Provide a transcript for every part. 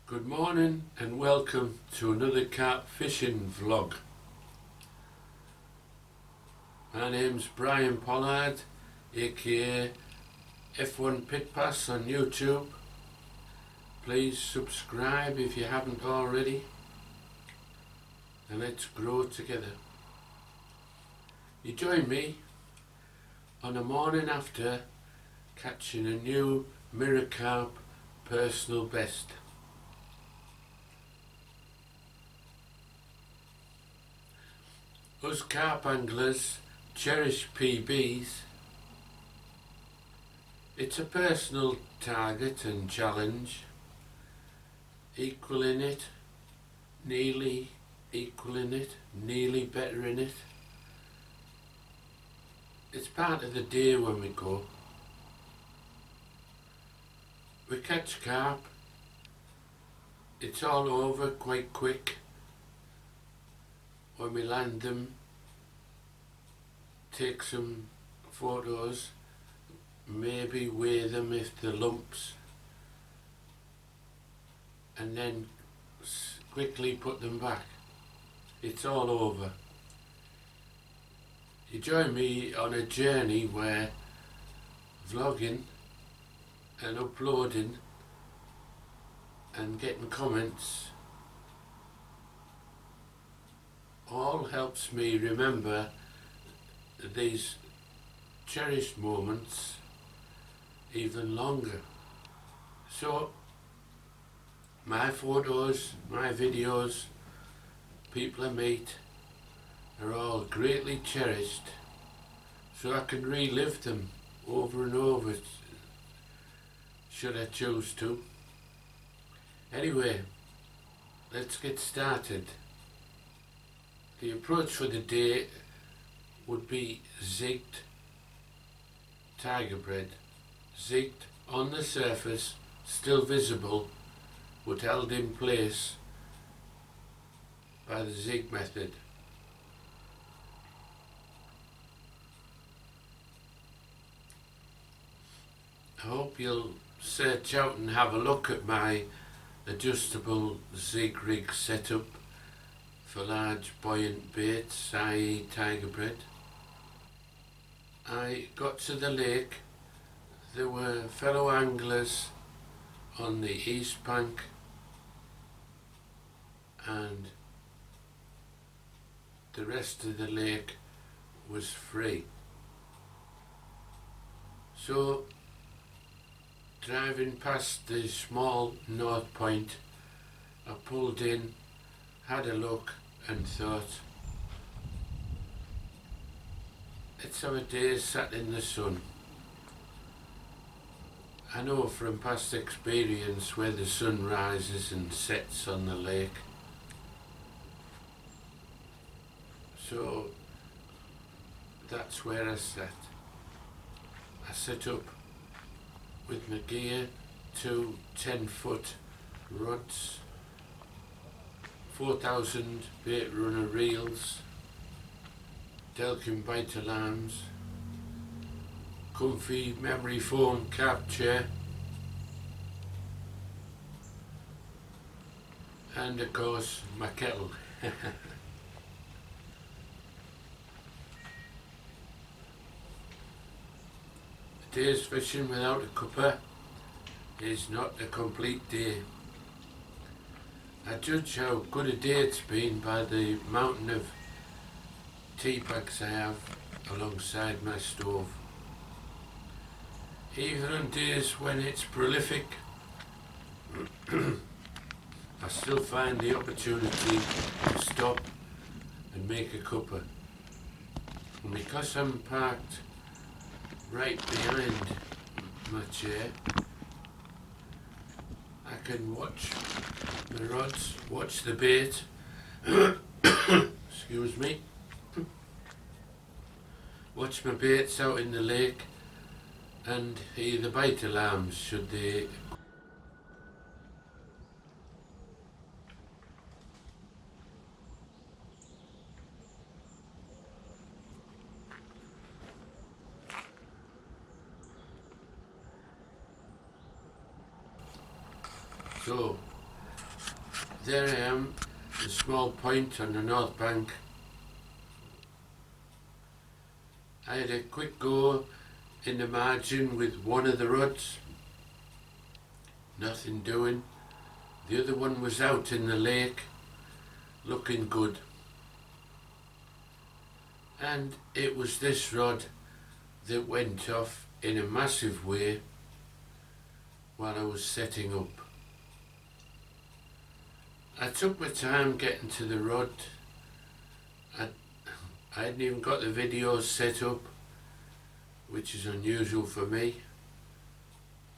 Good morning and welcome to another carp fishing vlog. My name's Brian Pollard, aka F1 Pit Pass on YouTube. Please subscribe if you haven't already, and let's grow together. You join me on a morning after catching a new mirror carp personal best. Us carp anglers cherish PBs. It's a personal target and challenge, equaling it, nearly equaling it, nearly bettering it. It's part of the day when we go. We catch carp, it's all over quite quick. When we land them, take some photos, maybe weigh them if they're lumps, and then quickly put them back. It's all over. You join me on a journey where vlogging and uploading and getting comments all helps me remember these cherished moments even longer. So my photos, my videos, people I meet are all greatly cherished, so I can relive them over and over should I choose to. Anyway, let's get started. The approach for the day would be zigged tiger bread. Zigged on the surface, still visible, but held in place by the zig method. I hope you'll search out and have a look at my adjustable zig rig setup for large buoyant baits, i.e. tiger bread. I got to the lake. There were fellow anglers on the east bank, and the rest of the lake was free. So, driving past the small north point, I pulled in, had a look and thought, let's have a day sat in the sun. I know from past experience where the sun rises and sets on the lake. So that's where I sat. I set up with my gear, 2 10-foot rods, 4,000 bait runner reels, Delkin bite alarms, comfy memory foam carp chair, and of course my kettle. A day's fishing without a cuppa is not a complete day. I judge how good a day it's been by the mountain of tea bags I have alongside my stove. Even on days when it's prolific, I still find the opportunity to stop and make a cuppa. And because I'm parked right behind my chair, I can watch the rods, watch the bait, excuse me, watch my baits out in the lake and hear the bite alarms should they. So there I am, a small point on the north bank. I had a quick go in the margin with one of the rods, nothing doing. The other one was out in the lake, looking good. And it was this rod that went off in a massive way while I was setting up. I took my time getting to the rod. I hadn't even got the videos set up, which is unusual for me.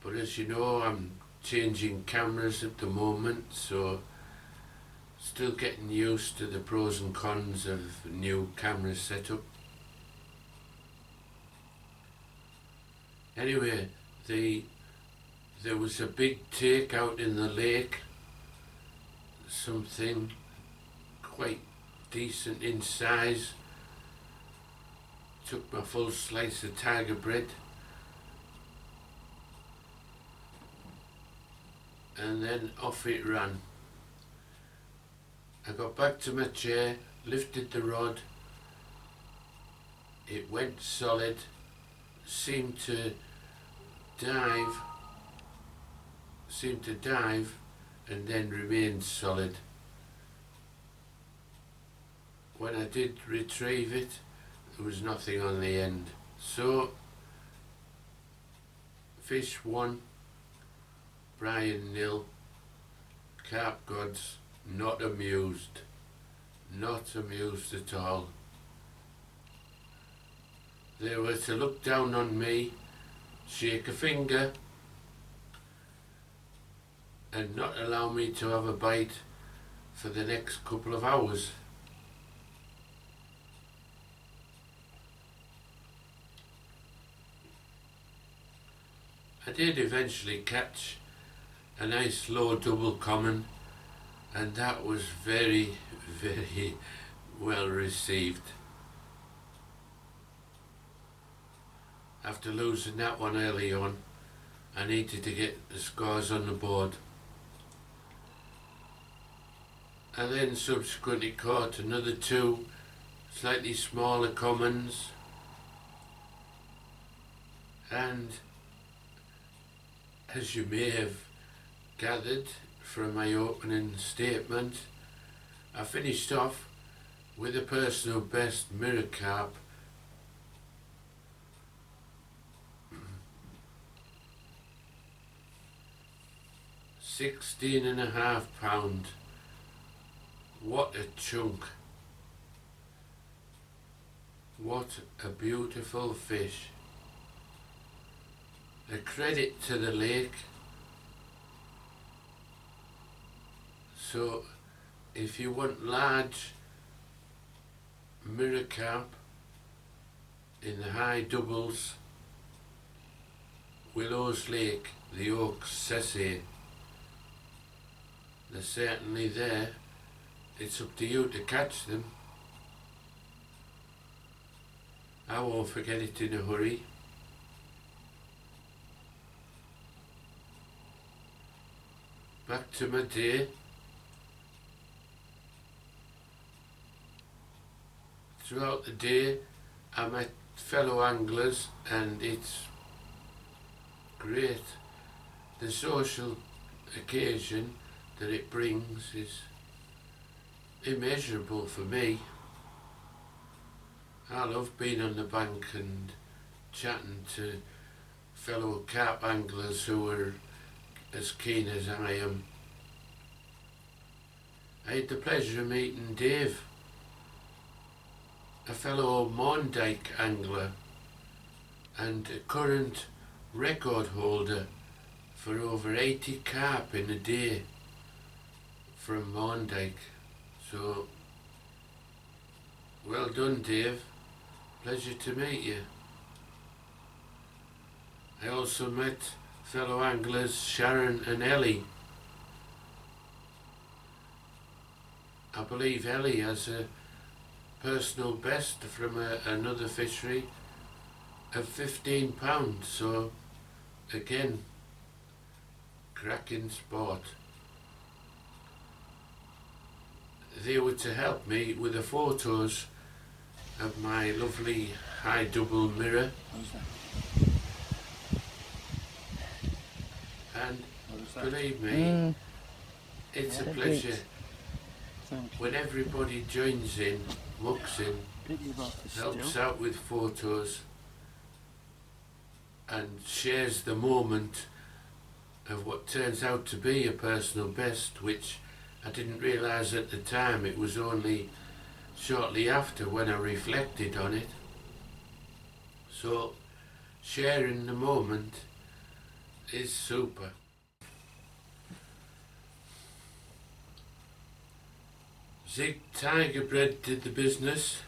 But as you know, I'm changing cameras at the moment, so still getting used to the pros and cons of new camera setup. Anyway, there was a big take out in the lake, something quite decent in size. Took my full slice of tiger bread and then off it ran. I got back to my chair, lifted the rod, it went solid, seemed to dive and then remained solid. When I did retrieve it, there was nothing on the end. So, fish 1, Brian 0, carp gods not amused at all. They were to look down on me, shake a finger and not allow me to have a bite for the next couple of hours. I did eventually catch a nice low double common, and that was very, very well received. After losing that one early on, I needed to get the scores on the board. I then subsequently caught another 2 slightly smaller commons, and as you may have gathered from my opening statement, I finished off with a personal best mirror carp. £16.5. What a chunk. What a beautiful fish. A credit to the lake. So if you want large mirror carp in the high doubles, Willows Lake, the Oaks Sessay, they're certainly there. It's up to you to catch them. I won't forget it in a hurry. Back to my day. Throughout the day I met fellow anglers, and it's great. The social occasion that it brings is immeasurable for me. I love being on the bank and chatting to fellow carp anglers who are as keen as I am. I had the pleasure of meeting Dave, a fellow Morndyke angler and a current record holder for over 80 carp in a day from Morndyke. So, well done, Dave. Pleasure to meet you. I also met fellow anglers Sharon and Ellie. I believe Ellie has a personal best from another fishery of £15, so again, cracking sport. they were to help me with the photos of my lovely high double mirror. And believe me, it's a pleasure when everybody joins in, mucks in, helps out with photos and shares the moment of what turns out to be a personal best, which I didn't realise at the time. It was only shortly after when I reflected on it. So sharing the moment is super. Zig Tiger Bread did the business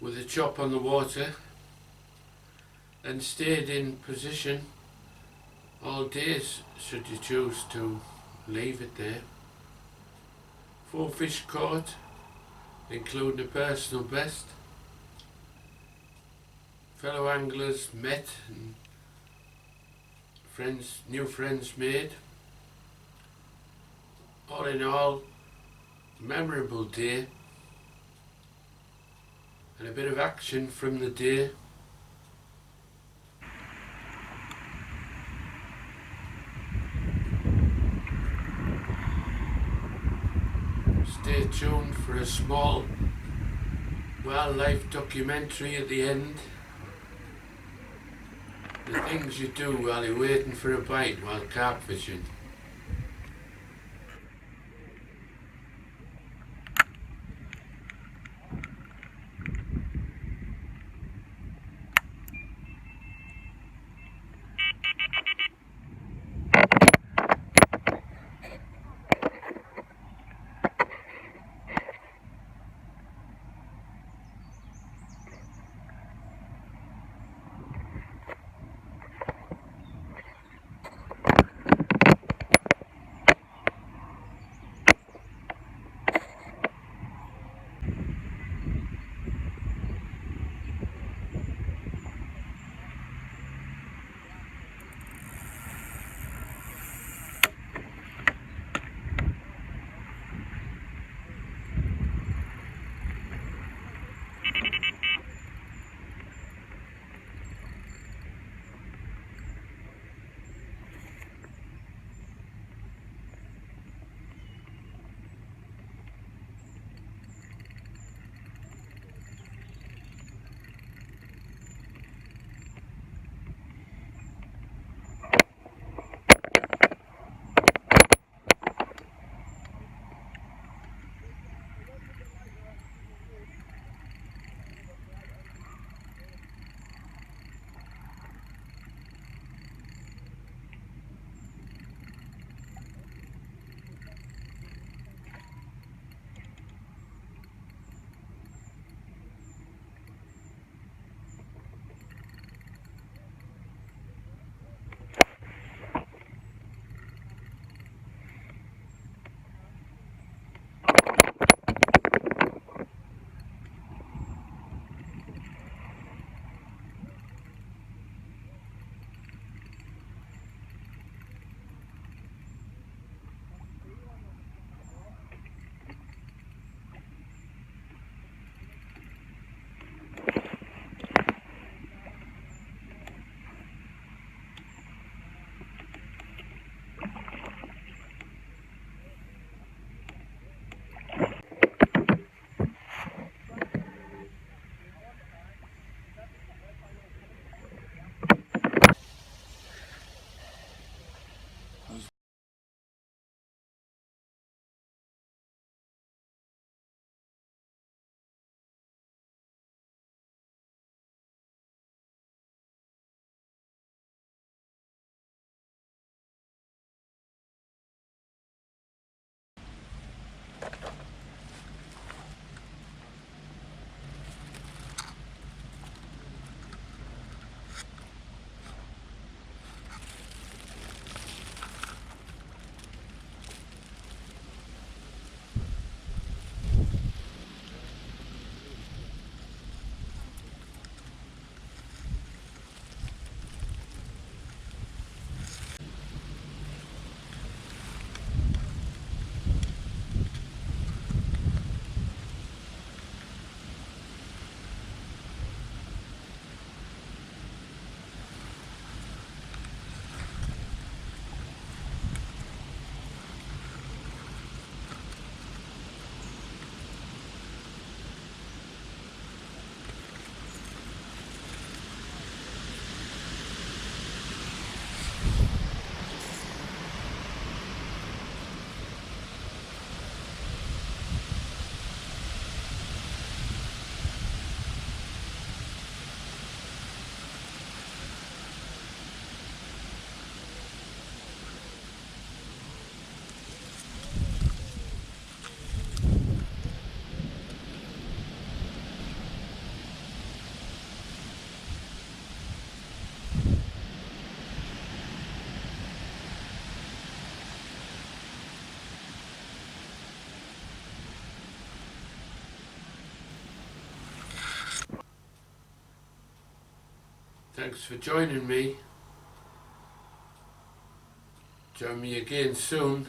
with a chop on the water and stayed in position all days should you choose to leave it there. 4 fish caught, including a personal best. Fellow anglers met and new friends made. All in all, memorable day and a bit of action from the day. Stay tuned for a small wildlife documentary at the end. The things you do while you're waiting for a bite while carp fishing. Thanks for joining me. Join me again soon.